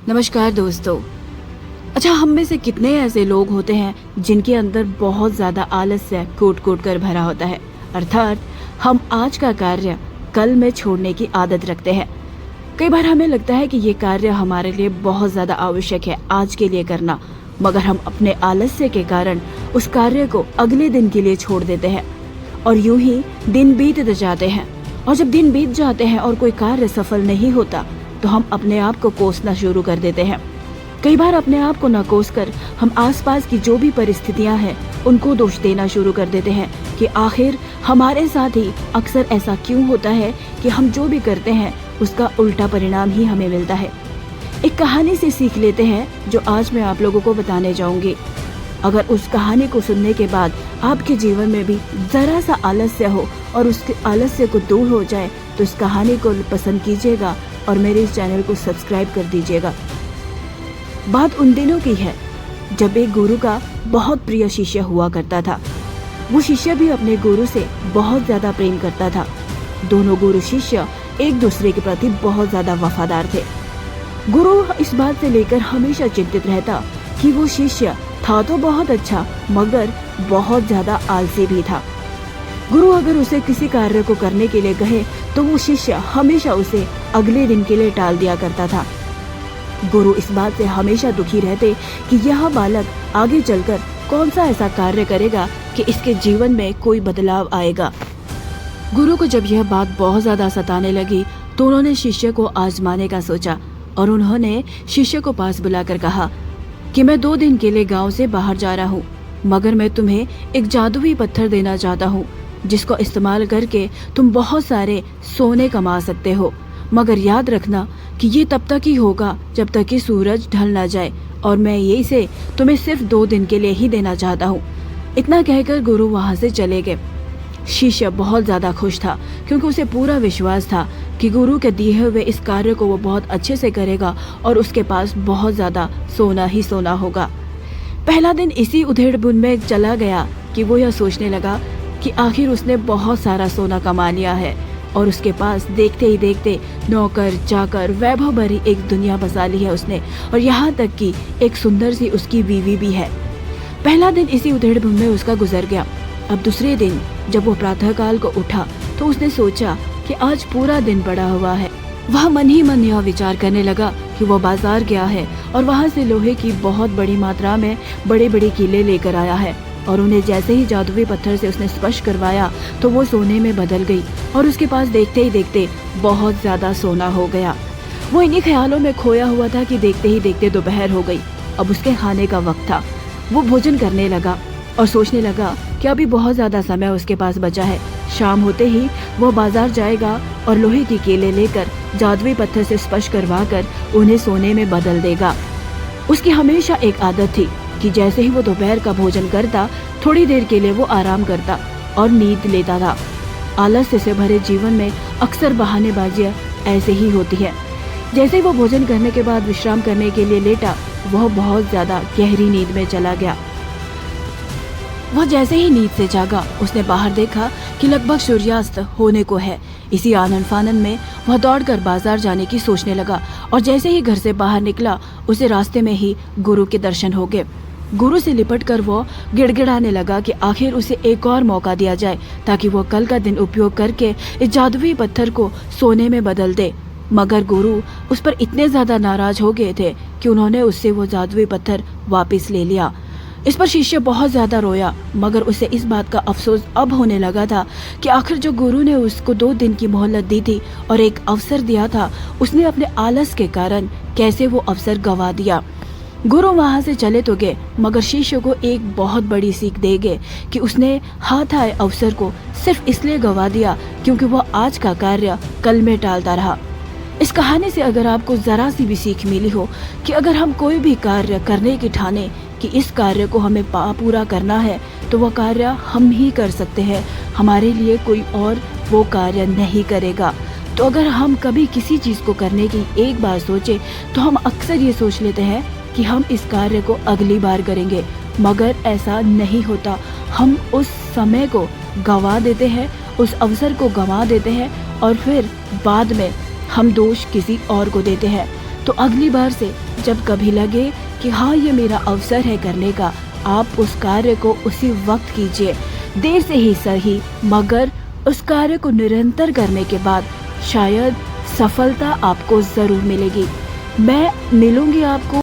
नमस्कार दोस्तों। अच्छा, हम में से कितने ऐसे लोग होते हैं जिनके अंदर बहुत ज़्यादा आलस्य कूट कूट कर भरा होता है। अर्थात हम आज का कार्य कल में छोड़ने की आदत रखते हैं। कई बार हमें लगता है कि ये कार्य हमारे लिए बहुत ज़्यादा आवश्यक है आज के लिए करना, मगर हम अपने आलस्य के कारण उस कार्य को अगले दिन के लिए छोड़ देते हैं और यूं ही दिन बीतते जाते हैं। और जब दिन बीत जाते हैं और कोई कार्य सफल नहीं होता तो हम अपने आप को कोसना शुरू कर देते हैं। कई बार अपने आप को न कोसकर हम आसपास की जो भी परिस्थितियां हैं उनको दोष देना शुरू कर देते हैं कि आखिर हमारे साथ ही अक्सर ऐसा क्यों होता है कि हम जो भी करते हैं उसका उल्टा परिणाम ही हमें मिलता है। एक कहानी से सीख लेते हैं जो आज मैं आप लोगों को बताने जाऊंगी। अगर उस कहानी को सुनने के बाद आपके जीवन में भी जरा सा आलस्य हो और उसके आलस्य को दूर हो जाए तो इस कहानी को पसंद कीजिएगा और मेरे इस चैनल को सब्सक्राइब कर दीजिएगा। बात उन दिनों की है जब एक गुरु का बहुत प्रिय शिष्य हुआ करता था। वो शिष्य भी अपने गुरु से बहुत ज्यादा प्रेम करता था। दोनों गुरु शिष्य एक दूसरे के प्रति बहुत ज्यादा वफादार थे। गुरु इस बात से लेकर हमेशा चिंतित रहता कि वो शिष्य था तो बहुत अच्छा मगर बहुत ज्यादा आलसी भी था। गुरु अगर उसे किसी कार्य को करने के लिए कहे तो वो शिष्य हमेशा उसे अगले दिन के लिए टाल दिया करता था। गुरु इस बात से हमेशा दुखी रहते कि यह बालक आगे चलकर कौन सा ऐसा कार्य करेगा कि इसके जीवन में कोई बदलाव आएगा। गुरु को जब यह बात बहुत ज्यादा सताने लगी तो उन्होंने शिष्य को आजमाने का सोचा और उन्होंने शिष्य को पास बुलाकर कहा कि मैं 2 दिन के लिए गांव से बाहर जा रहा हूँ, मगर मैं तुम्हें एक जादुई पत्थर देना चाहता हूँ जिसको इस्तेमाल करके तुम बहुत सारे सोने कमा सकते हो। मगर याद रखना कि ये तब तक ही होगा जब तक कि सूरज ढल ना जाए और मैं ये इसे तुम्हें सिर्फ 2 दिन के लिए ही देना चाहता हूँ। इतना कहकर गुरु वहाँ से चले गए। शिष्य बहुत ज़्यादा खुश था क्योंकि उसे पूरा विश्वास था कि गुरु के दिए हुए इस कार्य को वो बहुत अच्छे से करेगा और उसके पास बहुत ज़्यादा सोना ही सोना होगा। पहला दिन इसी उधेड़-बुन में चला गया कि वो यह सोचने लगा कि आखिर उसने बहुत सारा सोना कमा लिया है और उसके पास देखते ही देखते नौकर चाकर वैभव भरी एक दुनिया बसा ली है उसने, और यहाँ तक कि एक सुंदर सी उसकी बीवी भी है। पहला दिन इसी उधेड़-बुन में उसका गुजर गया। अब दूसरे दिन जब वो प्रातःकाल को उठा तो उसने सोचा कि आज पूरा दिन पड़ा हुआ है। वह मन ही मन यह विचार करने लगा कि वो बाजार गया है और वहाँ से लोहे की बहुत बड़ी मात्रा में बड़े बड़े कीले लेकर आया है और उन्हें जैसे ही जादुई पत्थर से उसने स्पर्श करवाया तो वो सोने में बदल गई और उसके पास देखते ही देखते बहुत ज्यादा सोना हो गया। वो इन्हीं ख्यालों में खोया हुआ था कि देखते ही देखते दोपहर हो गई। अब उसके खाने का वक्त था। वो भोजन करने लगा और सोचने लगा कि अभी बहुत ज्यादा समय उसके पास बचा है। शाम होते ही वो बाजार जाएगा और लोहे की केले लेकर जादुई पत्थर से स्पर्श करवा कर उन्हें सोने में बदल देगा। उसकी हमेशा एक आदत थी कि जैसे ही वो दोपहर का भोजन करता थोड़ी देर के लिए वो आराम करता और नींद लेता था। आलस्य से भरे जीवन में अक्सर बहानेबाजियां ऐसे ही होती है। जैसे ही वो भोजन करने के बाद विश्राम करने के लिए लेटा वह बहुत ज्यादा गहरी नींद में चला गया। वह जैसे ही नींद से जागा उसने बाहर देखा कि लगभग सूर्यास्त होने को है। इसी आनंद फानन में वह दौड़कर बाजार जाने की सोचने लगा और जैसे ही घर से बाहर निकला उसे रास्ते में ही गुरु के दर्शन हो गए। गुरु से लिपट कर वो गिड़गिड़ाने लगा कि आखिर उसे एक और मौका दिया जाए ताकि वो कल का दिन उपयोग करके इस जादुई पत्थर को सोने में बदल दे। मगर गुरु उस पर इतने ज्यादा नाराज हो गए थे कि उन्होंने उससे वो जादुई पत्थर वापस ले लिया। इस पर शिष्य बहुत ज्यादा रोया, मगर उसे इस बात का अफसोस अब होने लगा था कि आखिर जो गुरु ने उसको 2 दिन की मोहलत दी थी और एक अवसर दिया था उसने अपने आलस के कारण कैसे वो अवसर गंवा दिया। गुरु वहां से चले तो गए मगर शिष्य को एक बहुत बड़ी सीख दे गए कि उसने हाथ आए अवसर को सिर्फ इसलिए गंवा दिया क्योंकि वह आज का कार्य कल में टालता रहा। इस कहानी से अगर आपको जरा सी भी सीख मिली हो कि अगर हम कोई भी कार्य करने की ठाने कि इस कार्य को हमें पूरा करना है तो वह कार्य हम ही कर सकते हैं, हमारे लिए कोई और वो कार्य नहीं करेगा। तो अगर हम कभी किसी चीज़ को करने की एक बार सोचे तो हम अक्सर ये सोच लेते हैं कि हम इस कार्य को अगली बार करेंगे, मगर ऐसा नहीं होता। हम उस समय को गंवा देते हैं, उस अवसर को गंवा देते हैं और फिर बाद में हम दोष किसी और को देते हैं। तो अगली बार से जब कभी लगे कि हाँ ये मेरा अवसर है करने का, आप उस कार्य को उसी वक्त कीजिए, देर से ही सही मगर उस कार्य को निरंतर करने के बाद शायद सफलता आपको जरूर मिलेगी। मैं मिलूंगी आपको